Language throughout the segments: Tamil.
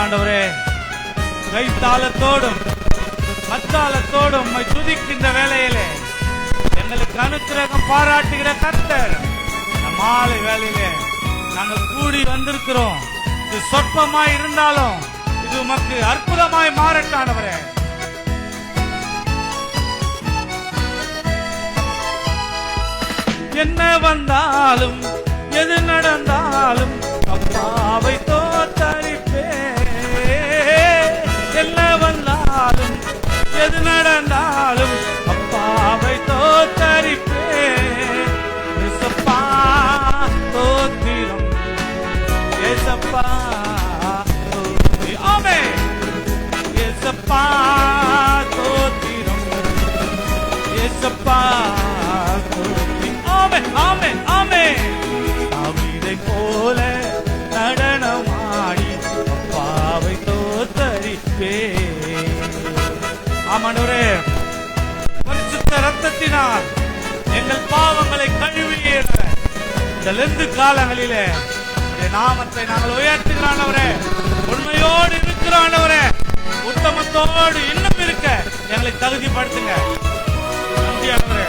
ஆண்டவரே, கைத்தாளத்தோடும் மத்தாளத்தோடும் உம்மை துதிக்கின்ற வேளையிலே எங்களுக்கு அனுக்கிரகம் பாராட்டுகிற கர்த்தர், மாலை வேளையிலே நாங்கள் கூடி வந்திருக்கிறோம். இது சொற்பமாய் இருந்தாலும் இது உமக்கு அற்புதமாய் மாறட்டானவரே. என்ன வந்தாலும் எது நடந்தாலும் அப்பாவை தோத்தரிப்பே. என்ன வந்தாலும் எது நடந்தாலும் அப்பாவை தோத்தரிப்பே. ஏசப்பா தோத்திரம், ஏசப்பா ஆமென். ஏசப்பா தோத்திரம், ஏசப்பா ஆமென் ஆமென். தாவீதை போல நடனமாடி அப்பாவை தோத்தரிப்பே. ஆமாண்டவரே, பரிசுத்த ரத்தத்தினால் எங்கள் பாவங்களை கழுவியேற இந்த லெந்து காலங்களிலே நாமத்தை நாங்கள் உயர்த்துகிறானவரே. உண்மையோடு இருக்கிறானவரே, உத்தமத்தோடு இன்னும் இருக்க எங்களை தகுதிப்படுத்துங்க. நன்றியானவரே.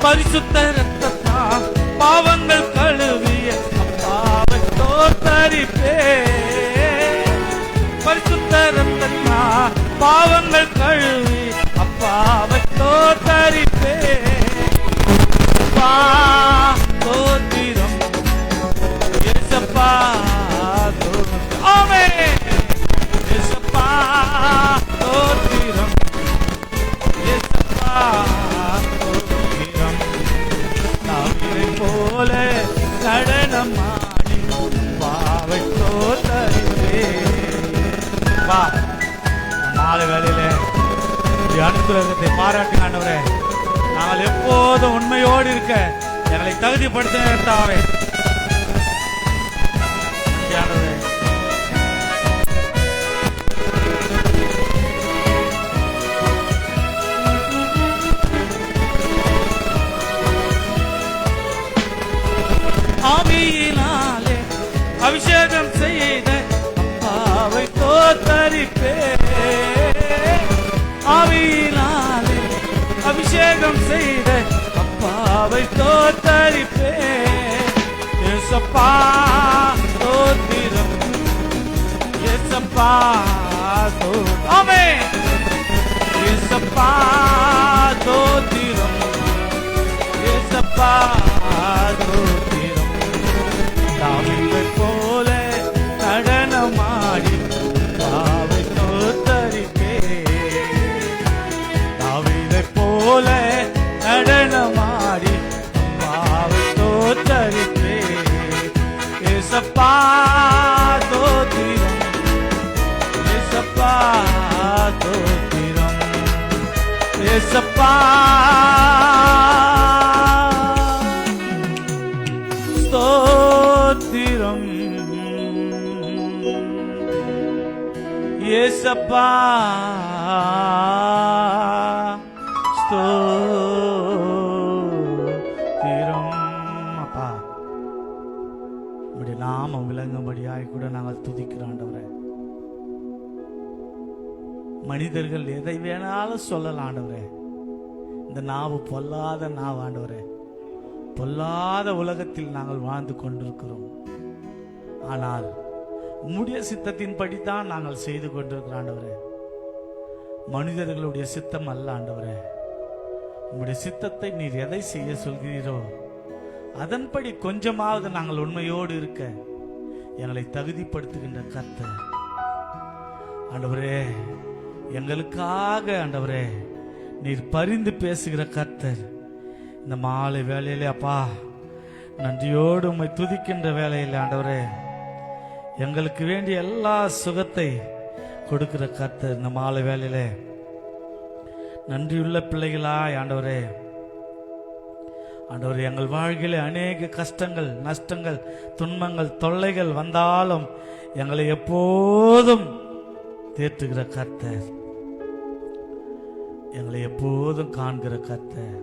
பரிசுத்த ரத்தத்தால் பாவங்கள் கழுவிய அப்பாவை தோத்தரிப்பே. பரிசுத்த ரத்தத்தால் பாவங்கள் கழுவி அப்பாவை தோத்தரிப்பே. தோத்திரம், ஏசப்பா தோத்திரம், ஆமென். ஏசப்பா தோத்திரம், ஏசப்பா தோத்திரம். தாவீதை போல நடனமாடி பாவை தோத்தரிப்பே. வா, மாலை வேளையிலே அனுகிரகத்தை பாராட்டுங்க ஆண்டவரே. நாங்கள் எப்போதும் உண்மையோடு இருக்க எங்களை தகுதிப்படுத்தினாவே. ஆவியினாலே அபிஷேகம் செய்த அப்பாவை தோத்தரிப்பே. ஆவியினாலே அபிஷேகம் செய்த அப்பாவை தோத்தரிப்பே. ஏசப்பா தோத்திரம், ஏசப்பா தோத்திரம், ஆமென். ஏசப்பா தோத்திரம், ஏசப்பா தோத்திரம். தாவீதை போல நடனமாடி பாவை தோத்தரிப்பே. தாவீதை போல நடனமாடி பாவை தோத்தரிப்பே. ஏசப்பா தோத்திரம், ஏசப்பா தோத்திரம், ஏசப்பா ஸ்தோத்திரம், ஏசப்பா ஸ்தோத்திரம். அப்பா, இப்படி நாம விளங்கும்படியாய் கூட நாங்கள் துதிக்கிறோம் ஆண்டவரே. மனிதர்கள் எதை வேணாலும் சொல்லலாம் ஆண்டவரே. இந்த நாவு பொல்லாத நாவு ஆண்டவரே. பொல்லாத உலகத்தில் நாங்கள் வாழ்ந்து கொண்டிருக்கிறோம். ஆனால் உம்முடைய சித்தத்தின் படித்தான் நாங்கள் செய்து கொண்டிருக்கிறோம் ஆண்டவரே. மனிதர்களுடைய சித்தம் அல்ல ஆண்டவரே. உம்முடைய சித்தத்தை நீர் எதை செய்ய சொல்கிறீரோ அதன்படி கொஞ்சமாவது நாங்கள் உண்மையோடு இருக்க எங்களை தகுதிப்படுத்துகின்ற கர்த்தர் ஆண்டவரே. எங்களுக்காக ஆண்டவரே நீர் பரிந்து பேசுகிற கர்த்தர். இந்த மாலை வேளையிலே அப்பா நன்றியோடு உம்மை துதிக்கின்ற வேளையில் ஆண்டவரே எங்களுக்கு வேண்டிய எல்லா சுகத்தை கொடுக்கிற கர்த்தர். இந்த மாலை வேளையிலே நன்றியுள்ள பிள்ளைகளாய் ஆண்டவரே ஆண்டவரே எங்கள் வாழ்க்கையிலே அநேக கஷ்டங்கள், நஷ்டங்கள், துன்பங்கள், தொல்லைகள் வந்தாலும் எங்களை எப்போதும் தேற்றுகிற கர்த்தர், எங்களை எப்போதும் காண்கிற கர்த்தர்.